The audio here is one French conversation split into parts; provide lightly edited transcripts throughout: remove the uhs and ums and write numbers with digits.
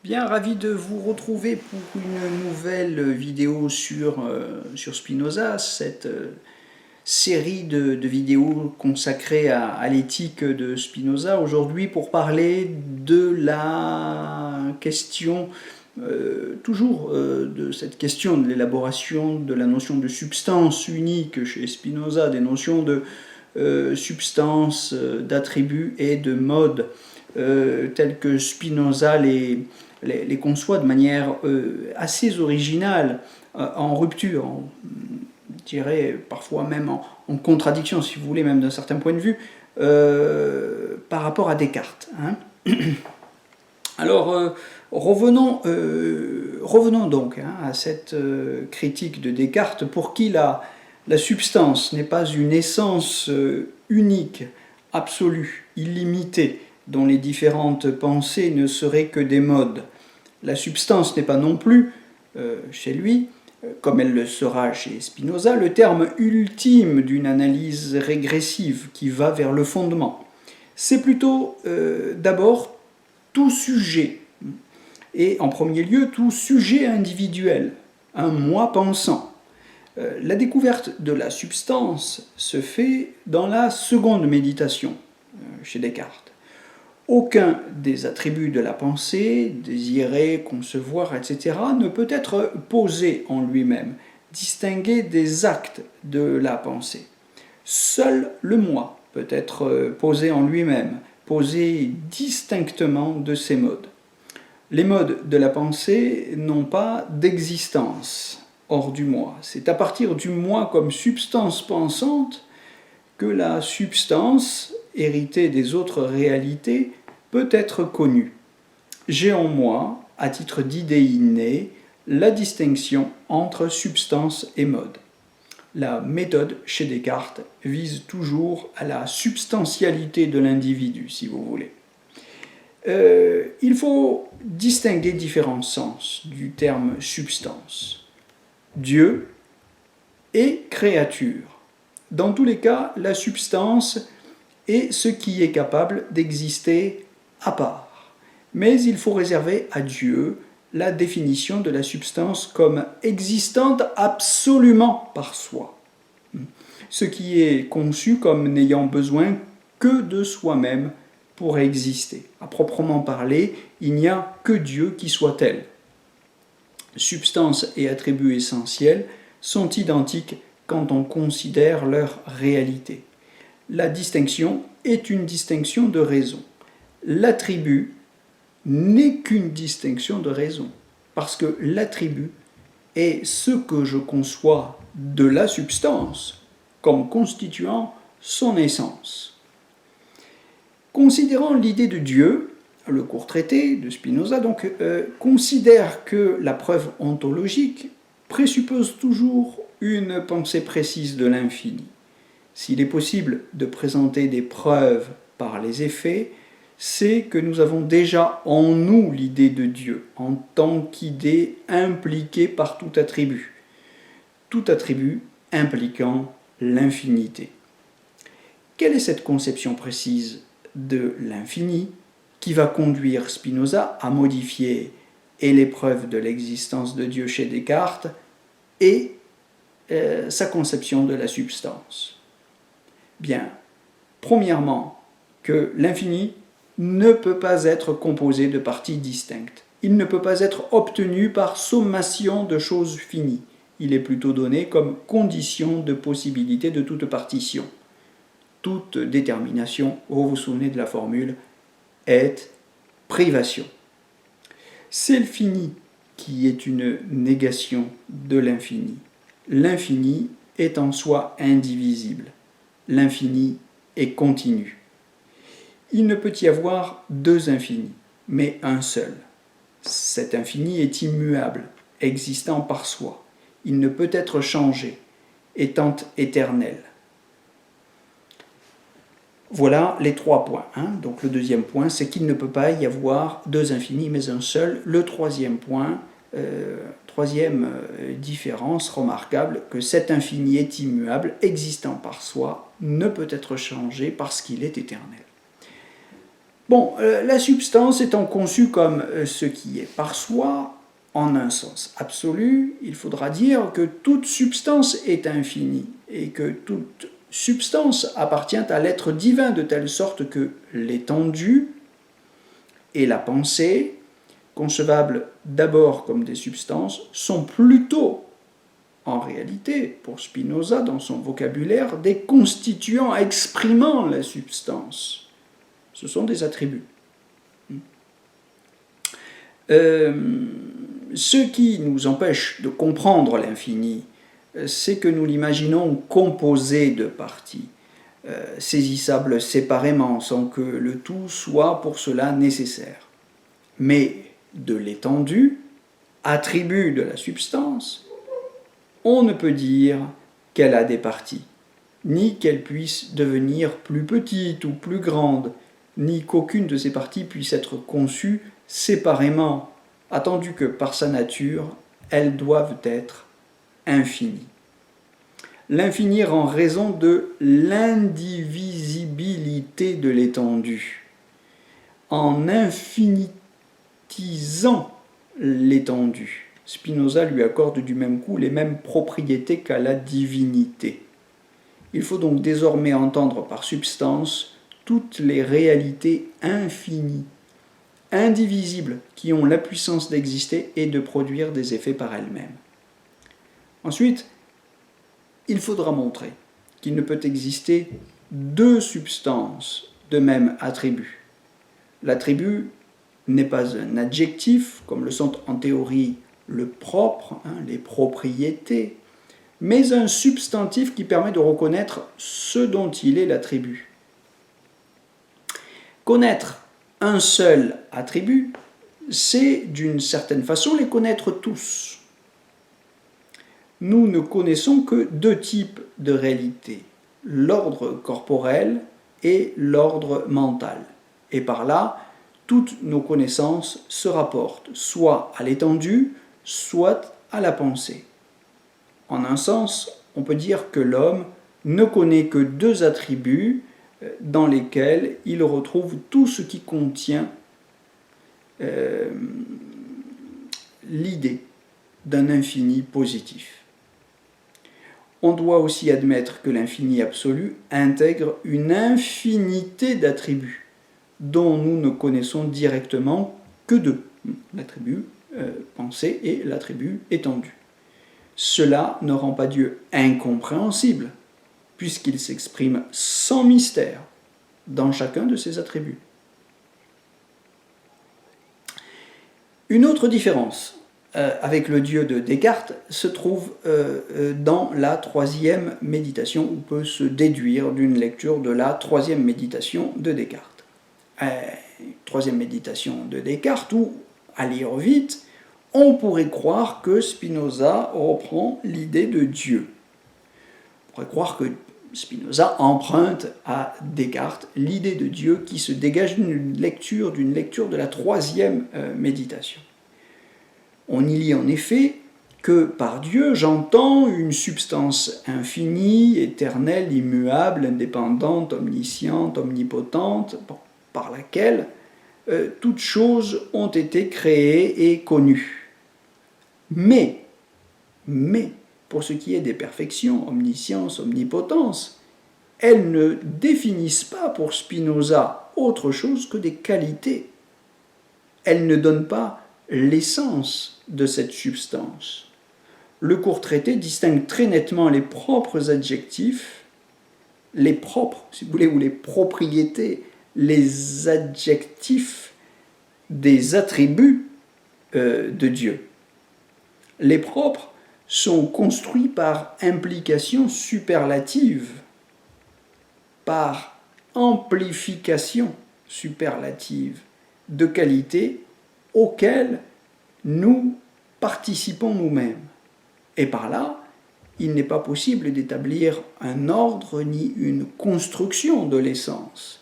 Bien, ravi de vous retrouver pour une nouvelle vidéo sur Spinoza, cette série de vidéos consacrées à l'éthique de Spinoza. Aujourd'hui, pour parler de la question, de cette question de l'élaboration de la notion de substance unique chez Spinoza, des notions de substance, d'attributs et de mode, telles que Spinoza les conçoit de manière assez originale, en rupture, je dirais parfois même en contradiction, si vous voulez, même d'un certain point de vue, par rapport à Descartes. Alors, revenons donc à cette critique de Descartes, pour qui la substance n'est pas une essence unique, absolue, illimitée, dont les différentes pensées ne seraient que des modes. La substance n'est pas non plus, chez lui, comme elle le sera chez Spinoza, le terme ultime d'une analyse régressive qui va vers le fondement. C'est plutôt d'abord tout sujet, et en premier lieu tout sujet individuel, un moi pensant. La découverte de la substance se fait dans la seconde méditation, chez Descartes. Aucun des attributs de la pensée, désirer, concevoir, etc., ne peut être posé en lui-même, distingué des actes de la pensée. Seul le moi peut être posé en lui-même, posé distinctement de ses modes. Les modes de la pensée n'ont pas d'existence hors du moi. C'est à partir du moi comme substance pensante que la substance, héritée des autres réalités, peut être connue. J'ai en moi, à titre d'idée innée, la distinction entre substance et mode. La méthode chez Descartes vise toujours à la substantialité de l'individu, si vous voulez. Il faut distinguer différents sens du terme substance. Dieu et créature. Dans tous les cas, la substance est ce qui est capable d'exister à part. Mais il faut réserver à Dieu la définition de la substance comme existante absolument par soi. Ce qui est conçu comme n'ayant besoin que de soi-même pour exister. À proprement parler, il n'y a que Dieu qui soit tel. Substance et attributs essentiels sont identiques quand on considère leur réalité. La distinction est une distinction de raison. L'attribut n'est qu'une distinction de raison, parce que l'attribut est ce que je conçois de la substance comme constituant son essence. Considérant l'idée de Dieu, le court traité de Spinoza donc considère que la preuve ontologique présuppose toujours une pensée précise de l'infini. S'il est possible de présenter des preuves par les effets, c'est que nous avons déjà en nous l'idée de Dieu, en tant qu'idée impliquée par tout attribut impliquant l'infinité. Quelle est cette conception précise de l'infini qui va conduire Spinoza à modifier et les preuves de l'existence de Dieu chez Descartes et sa conception de la substance? Bien, premièrement, que l'infini ne peut pas être composé de parties distinctes. Il ne peut pas être obtenu par sommation de choses finies. Il est plutôt donné comme condition de possibilité de toute partition. Toute détermination, vous vous souvenez de la formule, est privation. C'est le fini qui est une négation de l'infini. L'infini est en soi indivisible. L'infini est continu. Il ne peut y avoir deux infinis, mais un seul. Cet infini est immuable, existant par soi. Il ne peut être changé, étant éternel. Voilà les 3 points. Donc le deuxième point, c'est qu'il ne peut pas y avoir deux infinis, mais un seul. Le troisième point, troisième différence remarquable, que cet infini est immuable, existant par soi, ne peut être changé parce qu'il est éternel. Bon, la substance étant conçue comme ce qui est par soi, en un sens absolu, il faudra dire que toute substance est infinie et que toute substance appartient à l'être divin de telle sorte que l'étendue et la pensée, concevables d'abord comme des substances, sont plutôt, en réalité, pour Spinoza, dans son vocabulaire, des constituants exprimant la substance. Ce sont des attributs. Ce qui nous empêche de comprendre l'infini, c'est que nous l'imaginons composé de parties, saisissables séparément, sans que le tout soit pour cela nécessaire. Mais de l'étendue, attribut de la substance, on ne peut dire qu'elle a des parties, ni qu'elle puisse devenir plus petite ou plus grande, ni qu'aucune de ces parties puisse être conçue séparément, attendu que par sa nature, elles doivent être infinies. L'infini en raison de l'indivisibilité de l'étendue. En infinitisant l'étendue, Spinoza lui accorde du même coup les mêmes propriétés qu'à la divinité. Il faut donc désormais entendre par substance toutes les réalités infinies, indivisibles, qui ont la puissance d'exister et de produire des effets par elles-mêmes. Ensuite, il faudra montrer qu'il ne peut exister deux substances de même attribut. L'attribut n'est pas un adjectif, comme le sont en théorie le propre, les propriétés, mais un substantif qui permet de reconnaître ce dont il est l'attribut. Connaître un seul attribut, c'est d'une certaine façon les connaître tous. Nous ne connaissons que deux types de réalités, l'ordre corporel et l'ordre mental. Et par là, toutes nos connaissances se rapportent soit à l'étendue, soit à la pensée. En un sens, on peut dire que l'homme ne connaît que deux attributs dans lesquels il retrouve tout ce qui contient l'idée d'un infini positif. On doit aussi admettre que l'infini absolu intègre une infinité d'attributs dont nous ne connaissons directement que deux, l'attribut pensée et l'attribut étendu. Cela ne rend pas Dieu incompréhensible, puisqu'il s'exprime sans mystère dans chacun de ses attributs. Une autre différence avec le Dieu de Descartes se trouve dans la troisième méditation, ou peut se déduire d'une lecture de la troisième méditation de Descartes. Troisième méditation de Descartes, où, à lire vite, on pourrait croire que Spinoza reprend l'idée de Dieu. On pourrait croire que Spinoza emprunte à Descartes l'idée de Dieu qui se dégage d'une lecture de la troisième méditation. On y lit en effet que par Dieu, j'entends une substance infinie, éternelle, immuable, indépendante, omnisciente, omnipotente, par laquelle toutes choses ont été créées et connues. Mais, pour ce qui est des perfections, omniscience, omnipotence, elles ne définissent pas pour Spinoza autre chose que des qualités. Elles ne donnent pas l'essence de cette substance. Le court traité distingue très nettement les propres adjectifs, les propres, si vous voulez, ou les propriétés, les adjectifs des attributs de Dieu. Les propres sont construits par implication superlative, par amplification superlative de qualités auxquelles nous participons nous-mêmes. Et par là, il n'est pas possible d'établir un ordre ni une construction de l'essence,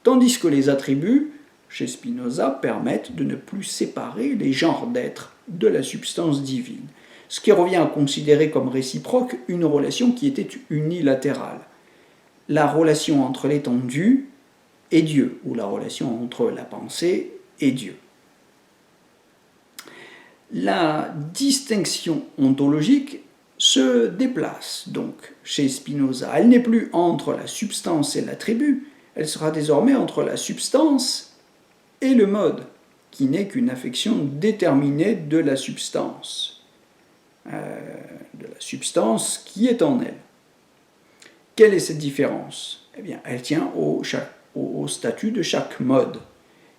tandis que les attributs, chez Spinoza, permettent de ne plus séparer les genres d'êtres de la substance divine, ce qui revient à considérer comme réciproque une relation qui était unilatérale. La relation entre l'étendue et Dieu, ou la relation entre la pensée et Dieu. La distinction ontologique se déplace donc chez Spinoza. Elle n'est plus entre la substance et l'attribut, elle sera désormais entre la substance et le mode, qui n'est qu'une affection déterminée de la substance qui est en elle. Quelle est cette différence? Eh bien, elle tient au statut de chaque mode,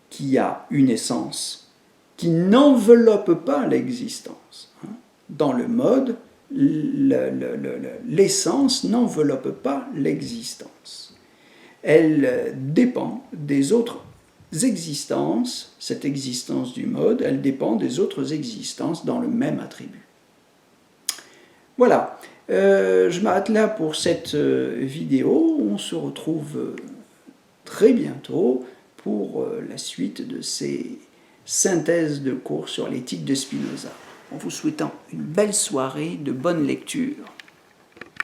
qui a une essence, qui n'enveloppe pas l'existence. Dans le mode, l'essence n'enveloppe pas l'existence. Elle dépend des autres existences, cette existence du mode, elle dépend des autres existences dans le même attribut. Voilà, je m'arrête là pour cette vidéo. On se retrouve très bientôt pour la suite de ces synthèses de cours sur l'éthique de Spinoza. En vous souhaitant une belle soirée, de bonnes lectures.